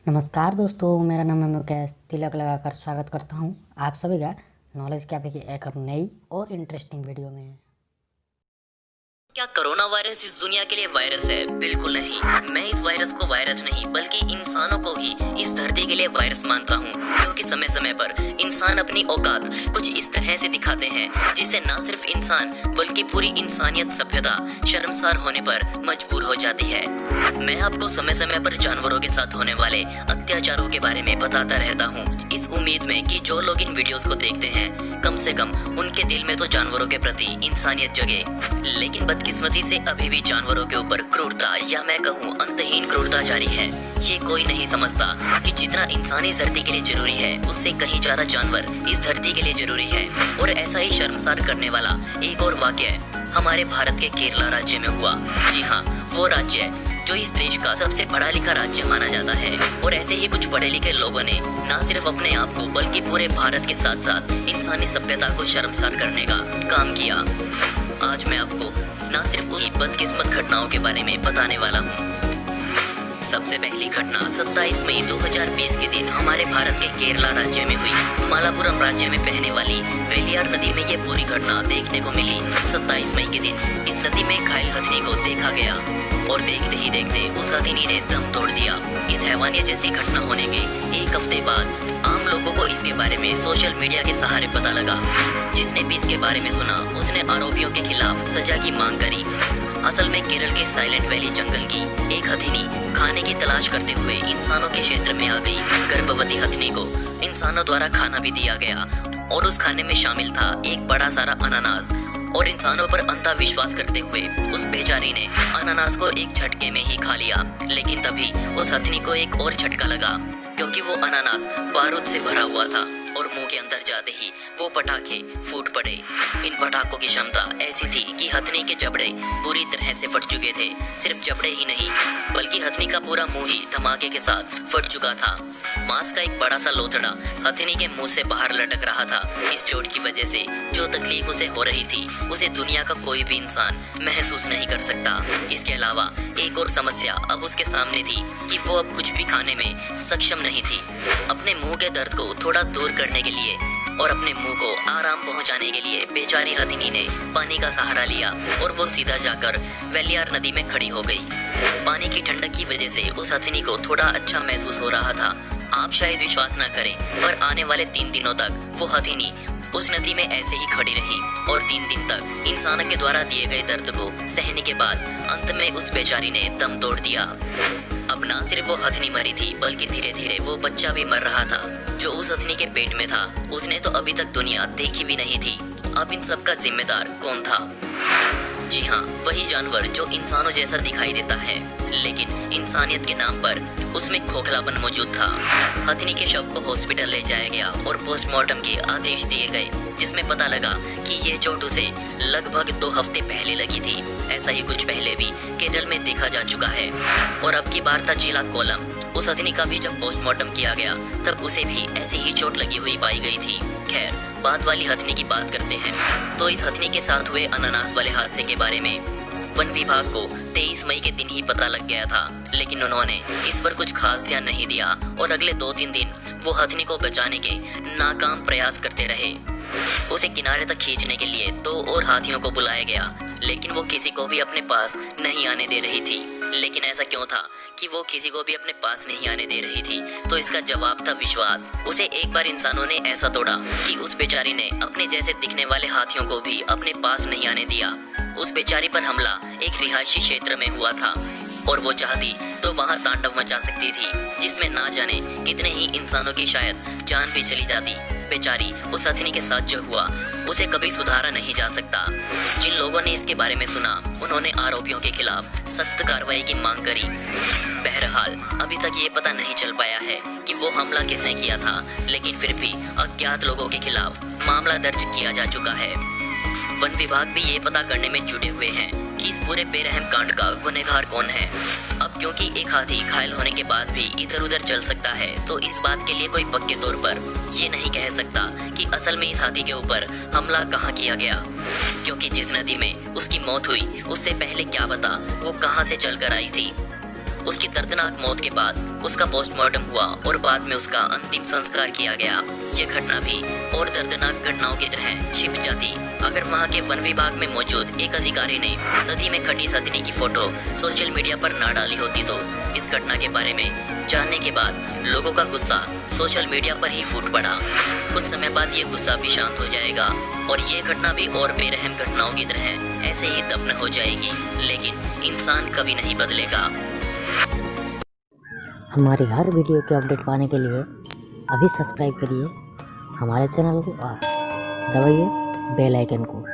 नमस्कार दोस्तों, मेरा नाम है मुकेश। तिलक लगाकर स्वागत करता हूं आप सभी का नॉलेज कैफे की एक और नई और इंटरेस्टिंग वीडियो में। क्या कोरोना वायरस इस दुनिया के लिए वायरस है? बिल्कुल नहीं। मैं इस वायरस को वायरस नहीं बल्कि इंसानों को ही इस धरती के लिए वायरस मानता हूँ, क्योंकि समय समय पर इंसान अपनी औकात कुछ इस तरह से दिखाते हैं जिससे न सिर्फ इंसान बल्कि पूरी इंसानियत सभ्यता शर्मसार होने पर मजबूर हो जाती है। मैं आपको समय समय पर जानवरों के साथ होने वाले अत्याचारों के बारे में बताता रहता हूँ, इस उम्मीद में कि जो लोग इन वीडियोस को देखते हैं कम से कम उनके दिल में तो जानवरों के प्रति इंसानियत जगे। लेकिन बदकिस्मती से अभी भी जानवरों के ऊपर क्रूरता या मैं कहूँ अंतहीन क्रूरता जारी है। ये कोई नहीं समझता कि जितना इंसान इस धरती के लिए जरूरी है उससे कहीं ज्यादा जानवर इस धरती के लिए जरूरी है। और ऐसा ही शर्मसार करने वाला एक और वाकया हमारे भारत के केरला राज्य में हुआ। जी हाँ, वो राज्य जो इस देश का सबसे पढ़ा लिखा राज्य माना जाता है। और ऐसे ही कुछ पढ़े लिखे लोगों ने न सिर्फ अपने आप को बल्कि पूरे भारत के साथ साथ इंसानी सभ्यता को शर्मसार करने का काम किया। आज मैं आपको न सिर्फ उन्हीं बदकिस्मत घटनाओं के बारे में बताने वाला हूँ। सबसे पहली घटना 27 मई 2020 के दिन हमारे भारत के केरला राज्य में हुई। मालापुरम राज्य में बहने वाली वेलियार नदी में ये पूरी घटना देखने को मिली। 27 मई के दिन इस नदी में घायल हथिनी को देखा गया और देखते ही देखते उस हथिनी ने दम तोड़ दिया। इस हैवानियत जैसी घटना होने के एक हफ्ते बाद आम लोगों को इसके बारे में सोशल मीडिया के सहारे पता लगा। जिसने भी इसके बारे में सुना उसने आरोपियों के खिलाफ सजा की मांग करी। असल में केरल के साइलेंट वैली जंगल की एक हथिनी खाने की तलाश करते हुए इंसानों के क्षेत्र में आ गई। गर्भवती हथिनी को इंसानों द्वारा खाना भी दिया गया और उस खाने में शामिल था एक बड़ा सारा अनानास। और इंसानों पर अंधा विश्वास करते हुए उस बेचारी ने अनानास को एक झटके में ही खा लिया। लेकिन तभी उस हथिनी को एक और झटका लगा, क्योंकि वो अनानास बारूद से भरा हुआ था और मुंह के अंदर जाते ही वो पटाखे फूट पड़े। इन पटाखों की क्षमता ऐसी थी कि हथनी के जबड़े पूरी तरह से फट चुके थे। सिर्फ जबड़े ही नहीं बल्कि हथनी का पूरा मुंह ही धमाके के साथ फट चुका था। मांस का एक बड़ा सा लोथड़ा हथनी के मुंह से बाहर लटक रहा था। इस चोट की वजह से जो तकलीफ उसे हो रही थी उसे दुनिया का कोई भी इंसान महसूस नहीं कर सकता। इसके अलावा एक और समस्या अब उसके सामने थी कि वो अब कुछ भी खाने में सक्षम नहीं थी। अपने मुंह के दर्द को थोड़ा दूर करने के लिए और अपने मुंह को आराम पहुंचाने के लिए बेचारी हथिनी ने पानी का सहारा लिया और वो सीधा जाकर वेलियार नदी में खड़ी हो गई। पानी की ठंडक की वजह से उस हथिनी को थोड़ा अच्छा महसूस हो रहा था। आप शायद विश्वास न करें, पर आने वाले 3 दिनों तक वो हथिनी उस नदी में ऐसे ही खड़ी रही और 3 दिन तक इंसानों के द्वारा दिए गए दर्द को सहने के बाद अंत में उस बेचारी ने दम तोड़ दिया। अब ना सिर्फ वो हथनी मरी थी बल्कि धीरे धीरे वो बच्चा भी मर रहा था जो उस हथनी के पेट में था। उसने तो अभी तक दुनिया देखी भी नहीं थी। अब इन सब का जिम्मेदार कौन था? जी हाँ, वही जानवर जो इंसानों जैसा दिखाई देता है लेकिन इंसानियत के नाम पर उसमें खोखलापन मौजूद था। हथनी के शव को हॉस्पिटल ले जाया गया और पोस्टमार्टम के आदेश दिए गए, जिसमें पता लगा कि ये चोट उसे लगभग 2 हफ्ते पहले लगी थी। ऐसा ही कुछ पहले भी केरल में देखा जा चुका है और अब की बार था जिला कोलम। उस हथनी का भी जब पोस्टमार्टम किया गया तब उसे भी ऐसी ही चोट लगी हुई पाई गई थी। खैर, बाद वाली हथनी की बात करते हैं। तो इस हथनी के साथ हुए अनानास वाले हादसे के बारे में वन विभाग को 23 मई के दिन ही पता लग गया था, लेकिन उन्होंने इस पर कुछ खास ध्यान नहीं दिया और अगले 2-3 दिन वो हथनी को बचाने के नाकाम प्रयास करते रहे। उसे किनारे तक खींचने के लिए 2 और हाथियों को बुलाया गया, लेकिन वो किसी को भी अपने पास नहीं आने दे रही थी। लेकिन ऐसा क्यों था कि वो किसी को भी अपने पास नहीं आने दे रही थी? तो इसका जवाब था विश्वास। उसे एक बार इंसानों ने ऐसा तोड़ा कि उस बेचारी ने अपने जैसे दिखने वाले हाथियों को भी अपने पास नहीं आने दिया। उस बेचारी पर हमला एक रिहायशी क्षेत्र में हुआ था और वो चाहती तो वहाँ तांडव मचा सकती थी, जिसमें ना जाने कितने ही इंसानों की शायद जान भी चली जाती। बेचारी उस हथनी के साथ जो हुआ उसे कभी सुधारा नहीं जा सकता। जिन लोगों ने इसके बारे में सुना उन्होंने आरोपियों के खिलाफ सख्त कार्रवाई की मांग करी। बहरहाल अभी तक ये पता नहीं चल पाया है कि वो हमला किसने किया था, लेकिन फिर भी अज्ञात लोगों के खिलाफ मामला दर्ज किया जा चुका है। वन विभाग भी ये पता करने में जुटे हुए हैं कि इस पूरे बेरहम कांड का गुनहगार कौन है। अब क्योंकि एक हाथी घायल होने के बाद भी इधर उधर चल सकता है, तो इस बात के लिए कोई पक्के तौर पर ये नहीं कह सकता कि असल में इस हाथी के ऊपर हमला कहाँ किया गया, क्योंकि जिस नदी में उसकी मौत हुई उससे पहले क्या पता वो कहाँ से चल कर आई थी। उसकी दर्दनाक मौत के बाद उसका पोस्टमार्टम हुआ और बाद में उसका अंतिम संस्कार किया गया। ये घटना भी और दर्दनाक घटनाओं की तरह छिप जाती अगर वहाँ के वन विभाग में मौजूद एक अधिकारी ने नदी में खड़ी सतनी की फोटो सोशल मीडिया पर ना डाली होती। तो इस घटना के बारे में जानने के बाद लोगों का गुस्सा सोशल मीडिया पर ही फूट पड़ा। कुछ समय बाद ये गुस्सा भी शांत हो जाएगा और ये घटना भी और बेरहम घटनाओं की तरह ऐसे ही दफन हो जाएगी, लेकिन इंसान कभी नहीं बदलेगा। हमारी हर वीडियो के अपडेट पाने के लिए अभी सब्सक्राइब करिए हमारे चैनल को और दबाइए बेल आइकन को।